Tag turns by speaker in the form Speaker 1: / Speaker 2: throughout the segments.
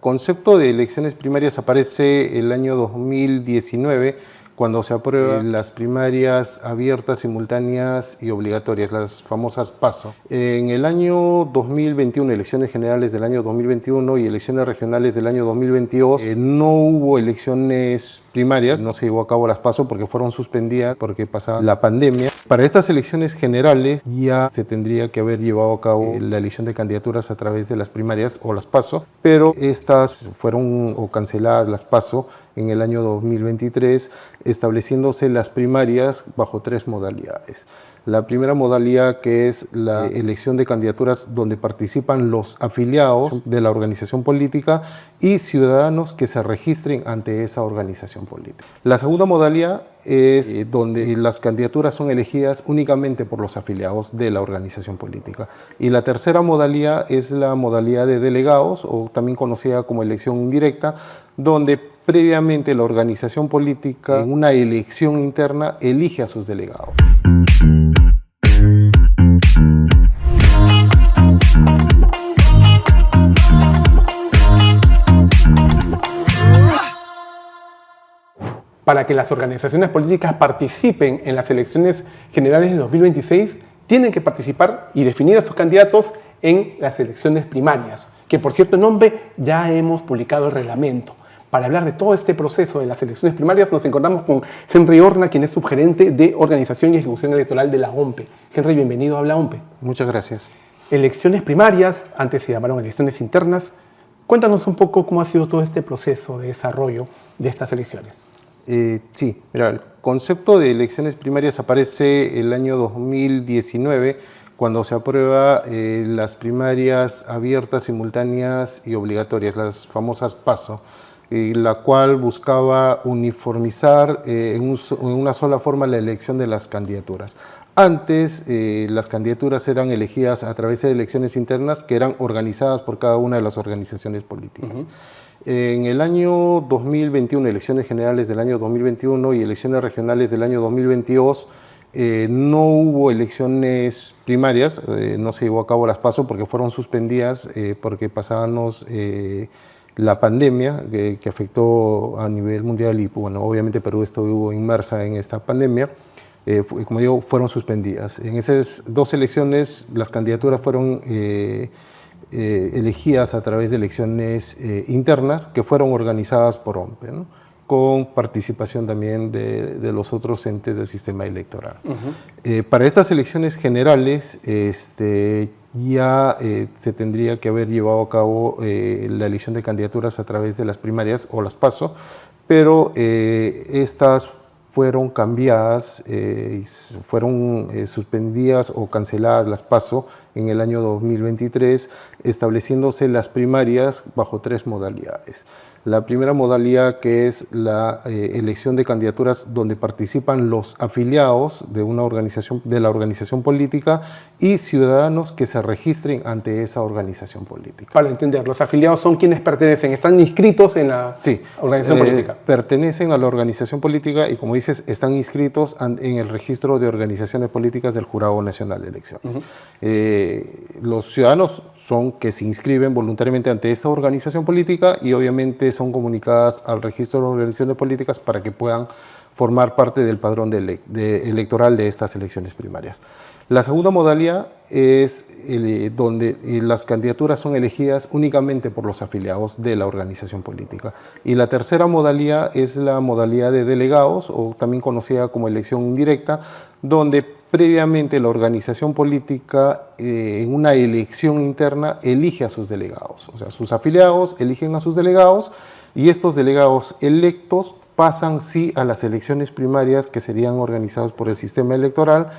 Speaker 1: concepto de elecciones primarias aparece el año 2019, cuando se aprueban las primarias abiertas, simultáneas y obligatorias, las famosas PASO. En el año 2021, elecciones generales del año 2021 y elecciones regionales del año 2022, no hubo elecciones primarias, no se llevó a cabo las PASO porque fueron suspendidas porque pasaba la pandemia. Para estas elecciones generales ya se tendría que haber llevado a cabo la elección de candidaturas a través de las primarias o las PASO, pero estas fueron canceladas las PASO en el año 2023, estableciéndose las primarias bajo 3 modalidades. La primera modalidad, que es la elección de candidaturas donde participan los afiliados de la organización política y ciudadanos que se registren ante esa organización política. La segunda modalidad es donde las candidaturas son elegidas únicamente por los afiliados de la organización política. Y la tercera modalidad es la modalidad de delegados, o también conocida como elección indirecta, donde previamente la organización política en una elección interna elige a sus delegados.
Speaker 2: Para que las organizaciones políticas participen en las elecciones generales de 2026, tienen que participar y definir a sus candidatos en las elecciones primarias, que por cierto en OMPE ya hemos publicado el reglamento. Para hablar de todo este proceso de las elecciones primarias nos encontramos con Henry Horna, quien es subgerente de Organización y Ejecución Electoral de la OMPE. Henry, bienvenido a Habla OMPE.
Speaker 1: Muchas gracias.
Speaker 2: Elecciones primarias, antes se llamaron elecciones internas. Cuéntanos un poco cómo ha sido todo este proceso de desarrollo de estas elecciones.
Speaker 1: Sí, mira, el concepto de elecciones primarias aparece el año 2019, cuando se aprueba las primarias abiertas, simultáneas y obligatorias, las famosas PASO, la cual buscaba uniformizar en una sola forma la elección de las candidaturas. Antes, las candidaturas eran elegidas a través de elecciones internas que eran organizadas por cada una de las organizaciones políticas. En el año 2021, elecciones generales del año 2021 y elecciones regionales del año 2022, no hubo elecciones primarias, no se llevó a cabo las PASO porque fueron suspendidas porque pasábamos la pandemia que afectó a nivel mundial y bueno, obviamente Perú estuvo inmersa en esta pandemia. Como digo, fueron suspendidas. En esas 2 elecciones las candidaturas fueron elegidas a través de elecciones internas que fueron organizadas por OMPE, ¿no? Con participación también de los otros entes del sistema electoral. Para estas elecciones generales ya se tendría que haber llevado a cabo la elección de candidaturas a través de las primarias o las PASO, pero estas fueron cambiadas, fueron suspendidas o canceladas las PASO en el año 2023, estableciéndose las primarias bajo 3 modalidades. La primera modalidad, que es la elección de candidaturas donde participan los afiliados de una organización, de la organización política y ciudadanos que se registren ante esa organización política.
Speaker 2: Para entender, los afiliados son quienes pertenecen, están inscritos en la organización política.
Speaker 1: Pertenecen a la organización política y, como dices, están inscritos en el registro de organizaciones políticas del Jurado Nacional de Elecciones. Los ciudadanos son que se inscriben voluntariamente ante esta organización política y obviamente son comunicadas al registro de organizaciones políticas para que puedan formar parte del padrón electoral de estas elecciones primarias. La segunda modalidad es donde las candidaturas son elegidas únicamente por los afiliados de la organización política. Y la tercera modalidad es la modalidad de delegados, o también conocida como elección indirecta, donde previamente la organización política en una elección interna elige a sus delegados. O sea, sus afiliados eligen a sus delegados y estos delegados electos pasan sí a las elecciones primarias que serían organizadas por el sistema electoral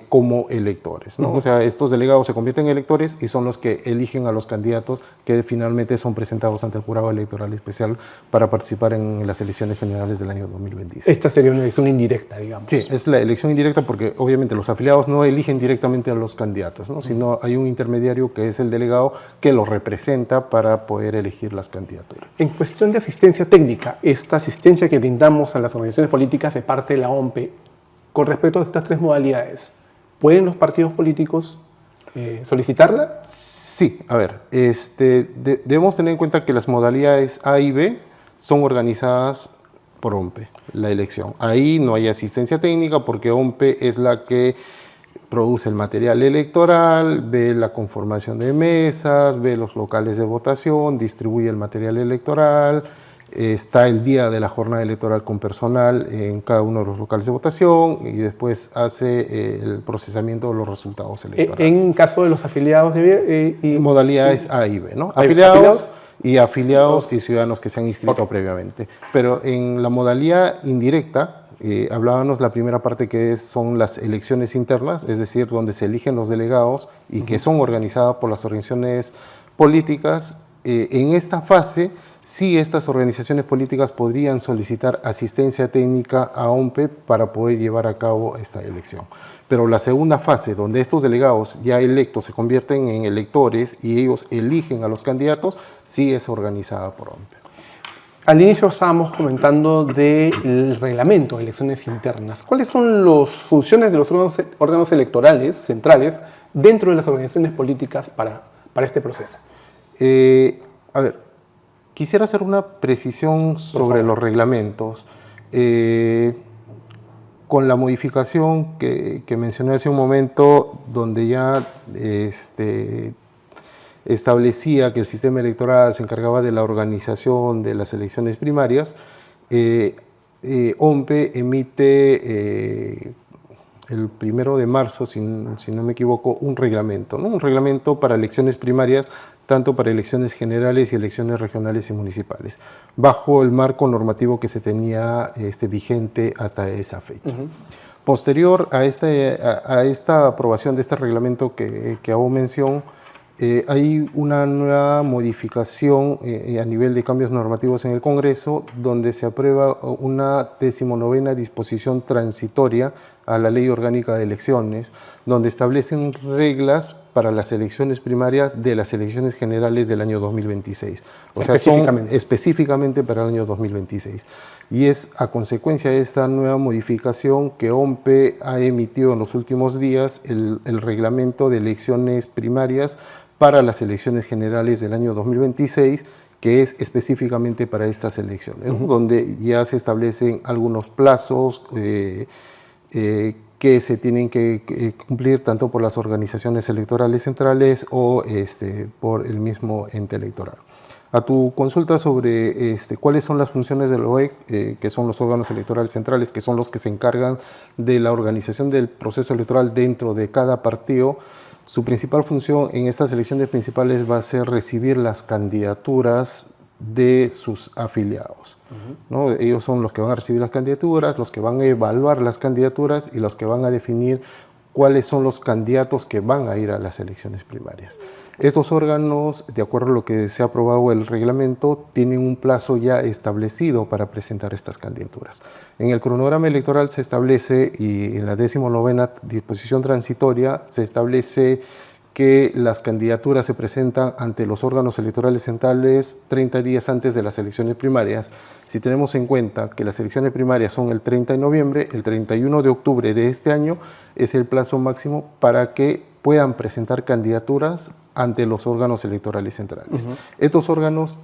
Speaker 1: como electores, ¿no? O sea, estos delegados se convierten en electores y son los que eligen a los candidatos que finalmente son presentados ante el Jurado Electoral Especial para participar en las elecciones generales del año 2026.
Speaker 2: Esta sería una elección indirecta, digamos.
Speaker 1: Sí, es la elección indirecta porque obviamente los afiliados no eligen directamente a los candidatos, ¿no? Sino hay un intermediario que es el delegado que los representa para poder elegir las candidaturas.
Speaker 2: En cuestión de asistencia técnica, esta asistencia que brindamos a las organizaciones políticas de parte de la OMPE, con respecto a estas 3 modalidades, ¿pueden los partidos políticos solicitarla?
Speaker 1: Sí, a ver, debemos tener en cuenta que las modalidades A y B son organizadas por OMPE, la elección. Ahí no hay asistencia técnica porque OMPE es la que produce el material electoral, ve la conformación de mesas, ve los locales de votación, distribuye el material electoral, está el día de la jornada electoral con personal en cada uno de los locales de votación y después hace el procesamiento de los resultados electorales.
Speaker 2: En caso de los afiliados
Speaker 1: modalidades A y B, ¿no?
Speaker 2: ¿Afiliados?
Speaker 1: Afiliados y ciudadanos que se han inscrito previamente. Pero en la modalidad indirecta, hablábamos la primera parte que son las elecciones internas, es decir, donde se eligen los delegados y que son organizadas por las organizaciones políticas. En esta fase, sí, estas organizaciones políticas podrían solicitar asistencia técnica a OMPE para poder llevar a cabo esta elección. Pero la segunda fase, donde estos delegados ya electos se convierten en electores y ellos eligen a los candidatos, sí es organizada por OMPE.
Speaker 2: Al inicio estábamos comentando del reglamento de elecciones internas. ¿Cuáles son las funciones de los órganos electorales centrales dentro de las organizaciones políticas para este proceso?
Speaker 1: A ver, quisiera hacer una precisión sobre los reglamentos. Con la modificación que mencioné hace un momento, donde ya establecía que el sistema electoral se encargaba de la organización de las elecciones primarias, OMPE emite el 1 de marzo, si no me equivoco, un reglamento, ¿no? Un reglamento para elecciones primarias, tanto para elecciones generales y elecciones regionales y municipales, bajo el marco normativo que se tenía vigente hasta esa fecha. Posterior a esta aprobación de este reglamento que hago mención, hay una nueva modificación a nivel de cambios normativos en el Congreso, donde se aprueba una 19ª disposición transitoria a la Ley Orgánica de Elecciones, donde establecen reglas para las elecciones primarias de las elecciones generales del año 2026. O sea, son específicamente para el año 2026. Y es a consecuencia de esta nueva modificación que OMPE ha emitido en los últimos días el reglamento de elecciones primarias para las elecciones generales del año 2026, que es específicamente para estas elecciones, donde ya se establecen algunos plazos que se tienen que cumplir tanto por las organizaciones electorales centrales o por el mismo ente electoral. A tu consulta sobre cuáles son las funciones del OEC, que son los órganos electorales centrales, que son los que se encargan de la organización del proceso electoral dentro de cada partido, su principal función en estas elecciones principales va a ser recibir las candidaturas de sus afiliados, ¿no? Ellos son los que van a recibir las candidaturas, los que van a evaluar las candidaturas y los que van a definir cuáles son los candidatos que van a ir a las elecciones primarias. Estos órganos, de acuerdo a lo que se ha aprobado el reglamento, tienen un plazo ya establecido para presentar estas candidaturas. En el cronograma electoral se establece, y en la 19ª disposición transitoria se establece que las candidaturas se presentan ante los órganos electorales centrales 30 días antes de las elecciones primarias. Si tenemos en cuenta que las elecciones primarias son el 30 de noviembre, el 31 de octubre de este año es el plazo máximo para que puedan presentar candidaturas ante los órganos electorales centrales. Estos órganos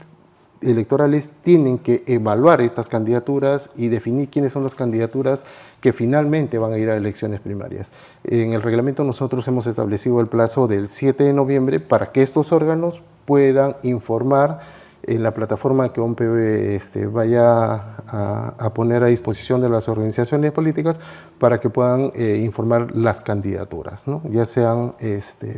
Speaker 1: electorales tienen que evaluar estas candidaturas y definir quiénes son las candidaturas que finalmente van a ir a elecciones primarias. En el reglamento nosotros hemos establecido el plazo del 7 de noviembre para que estos órganos puedan informar en la plataforma que OMPE vaya a poner a disposición de las organizaciones políticas para que puedan informar las candidaturas, ¿no? Ya sean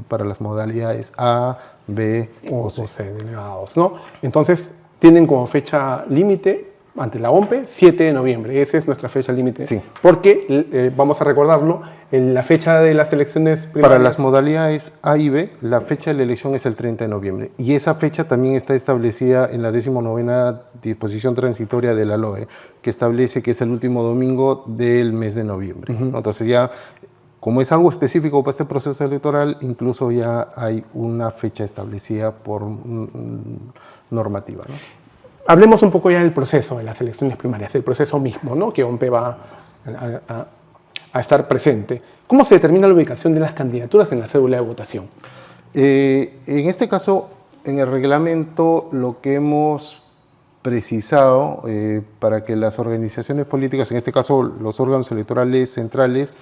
Speaker 1: para las modalidades A, B o C.
Speaker 2: Delegados, ¿no? Entonces, tienen como fecha límite ante la OMPE 7 de noviembre. Esa es nuestra fecha límite.
Speaker 1: Sí.
Speaker 2: Porque, vamos a recordarlo, en la fecha de las elecciones primarias.
Speaker 1: Para las modalidades A y B, la fecha de la elección es el 30 de noviembre. Y esa fecha también está establecida en la 19ª disposición transitoria de la LOE, que establece que es el último domingo del mes de noviembre. Entonces ya, como es algo específico para este proceso electoral, incluso ya hay una fecha establecida por normativa, ¿no?
Speaker 2: Hablemos un poco ya del proceso de las elecciones primarias, el proceso mismo, ¿no? Que OMPE va a estar presente. ¿Cómo se determina la ubicación de las candidaturas en la cédula de votación?
Speaker 1: En este caso, en el reglamento, lo que hemos precisado para que las organizaciones políticas, en este caso los órganos electorales centrales,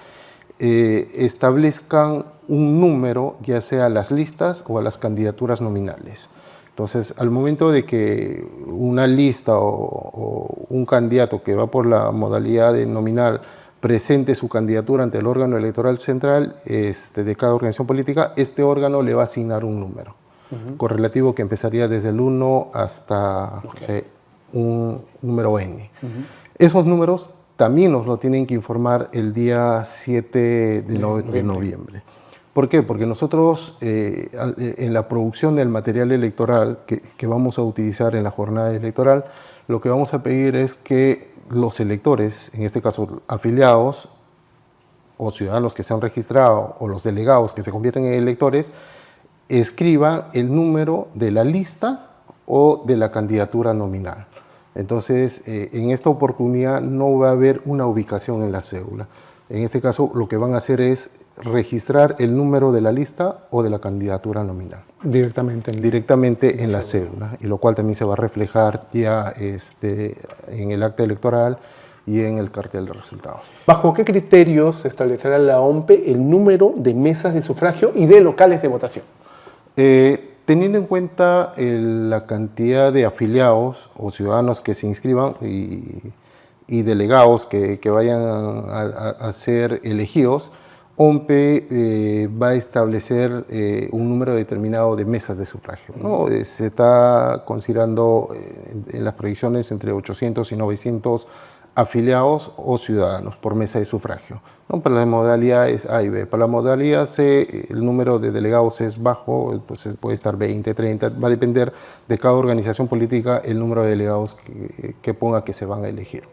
Speaker 1: establezcan un número, ya sea a las listas o a las candidaturas nominales. Entonces, al momento de que una lista o un candidato que va por la modalidad de nominal presente su candidatura ante el órgano electoral central de cada organización política, este órgano le va a asignar un número correlativo que empezaría desde el 1 hasta un número N. Esos números también nos lo tienen que informar el día 7 de noviembre. ¿Por qué? Porque nosotros en la producción del material electoral que vamos a utilizar en la jornada electoral, lo que vamos a pedir es que los electores, en este caso afiliados o ciudadanos que se han registrado o los delegados que se convierten en electores, escriban el número de la lista o de la candidatura nominal. Entonces, en esta oportunidad no va a haber una ubicación en la cédula. En este caso, lo que van a hacer es registrar el número de la lista o de la candidatura nominal.
Speaker 2: Directamente
Speaker 1: en la cédula, y lo cual también se va a reflejar ya en el acta electoral y en el cartel de resultados.
Speaker 2: ¿Bajo qué criterios establecerá la OMPE el número de mesas de sufragio y de locales de votación?
Speaker 1: Teniendo en cuenta la cantidad de afiliados o ciudadanos que se inscriban y delegados que vayan a ser elegidos, OMPE va a establecer un número determinado de mesas de sufragio, ¿no? Se está considerando en las proyecciones entre 800 y 900 afiliados o ciudadanos por mesa de sufragio, ¿no? Para las modalidades A y B. Para la modalidad C, el número de delegados es bajo, pues puede estar 20, 30, va a depender de cada organización política el número de delegados que ponga que se van a elegir.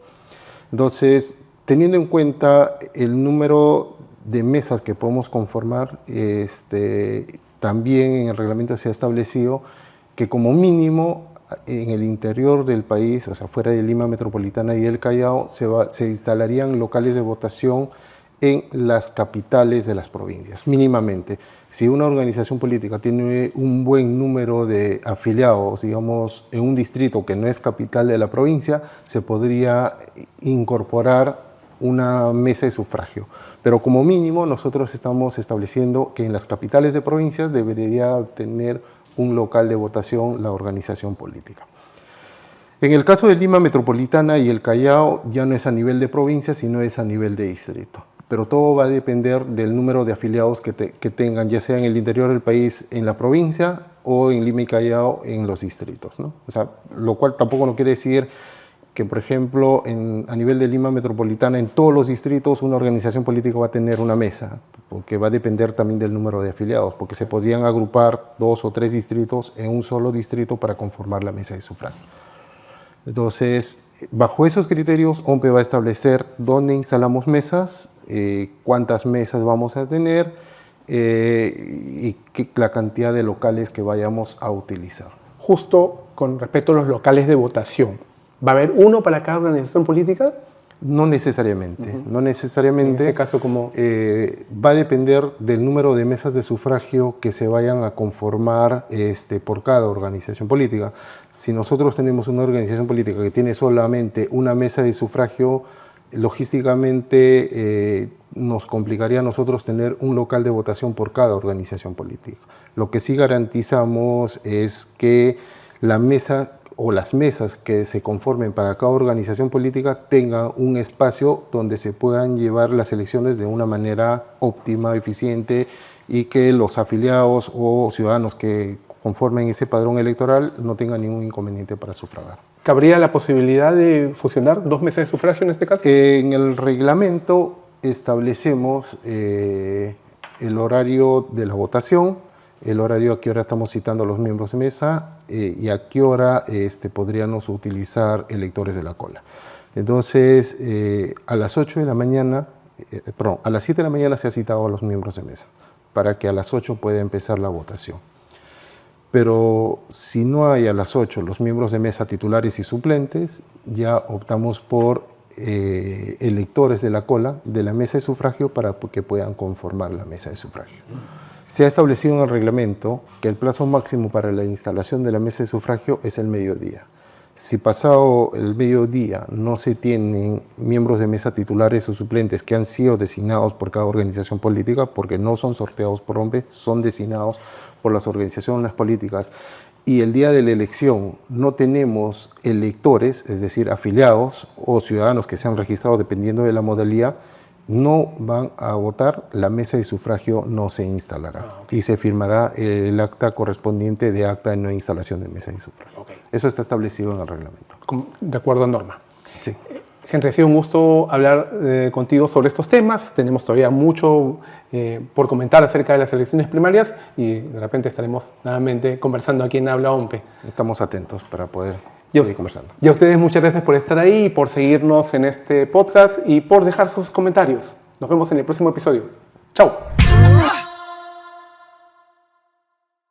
Speaker 1: Entonces, teniendo en cuenta el número de mesas que podemos conformar, también en el reglamento se ha establecido que como mínimo en el interior del país, o sea, fuera de Lima Metropolitana y el Callao, se instalarían locales de votación en las capitales de las provincias, mínimamente. Si una organización política tiene un buen número de afiliados, digamos, en un distrito que no es capital de la provincia, se podría incorporar una mesa de sufragio. Pero como mínimo nosotros estamos estableciendo que en las capitales de provincias debería tener un local de votación la organización política. En el caso de Lima Metropolitana y el Callao ya no es a nivel de provincia, sino es a nivel de distrito. Pero todo va a depender del número de afiliados que tengan, ya sea en el interior del país, en la provincia, o en Lima y Callao, en los distritos, ¿no? O sea, lo cual tampoco no quiere decir que, por ejemplo, a nivel de Lima Metropolitana, en todos los distritos, una organización política va a tener una mesa, porque va a depender también del número de afiliados, porque se podrían agrupar 2 o 3 distritos en un solo distrito para conformar la mesa de sufragio. Entonces, bajo esos criterios, OMPE va a establecer dónde instalamos mesas, cuántas mesas vamos a tener y la cantidad de locales que vayamos a utilizar.
Speaker 2: Justo con respecto a los locales de votación, ¿va a haber uno para cada organización política?
Speaker 1: No necesariamente, no necesariamente.
Speaker 2: En ese caso, ¿cómo?
Speaker 1: Va a depender del número de mesas de sufragio que se vayan a conformar por cada organización política. Si nosotros tenemos una organización política que tiene solamente una mesa de sufragio, logísticamente nos complicaría a nosotros tener un local de votación por cada organización política. Lo que sí garantizamos es que la mesa o las mesas que se conformen para cada organización política tengan un espacio donde se puedan llevar las elecciones de una manera óptima, eficiente, y que los afiliados o ciudadanos que conformen ese padrón electoral no tengan ningún inconveniente para sufragar.
Speaker 2: ¿Cabría la posibilidad de fusionar 2 mesas de sufragio en este caso?
Speaker 1: En el reglamento establecemos el horario de la votación, el horario a qué hora estamos citando a los miembros de mesa y a qué hora podríamos utilizar electores de la cola. Entonces, a las 8 de la mañana, a las 7 de la mañana se ha citado a los miembros de mesa para que a las 8 pueda empezar la votación. Pero si no hay a las 8 los miembros de mesa titulares y suplentes, ya optamos por electores de la cola de la mesa de sufragio para que puedan conformar la mesa de sufragio. Se ha establecido en el reglamento que el plazo máximo para la instalación de la mesa de sufragio es el mediodía. Si pasado el mediodía no se tienen miembros de mesa titulares o suplentes que han sido designados por cada organización política, porque no son sorteados por OMPE, son designados por las organizaciones políticas, y el día de la elección no tenemos electores, es decir, afiliados o ciudadanos que se han registrado dependiendo de la modalidad, no van a votar, la mesa de sufragio no se instalará y se firmará el acta correspondiente de acta de no instalación de mesa de sufragio. Eso está establecido en el reglamento.
Speaker 2: De acuerdo a norma.
Speaker 1: Sí.
Speaker 2: Henry, ha sido un gusto hablar contigo sobre estos temas. Tenemos todavía mucho por comentar acerca de las elecciones primarias y de repente estaremos nuevamente conversando aquí en Habla OMPE.
Speaker 1: Estamos atentos para poder seguir conversando.
Speaker 2: Y a ustedes muchas gracias por estar ahí, por seguirnos en este podcast y por dejar sus comentarios. Nos vemos en el próximo episodio. ¡Chao!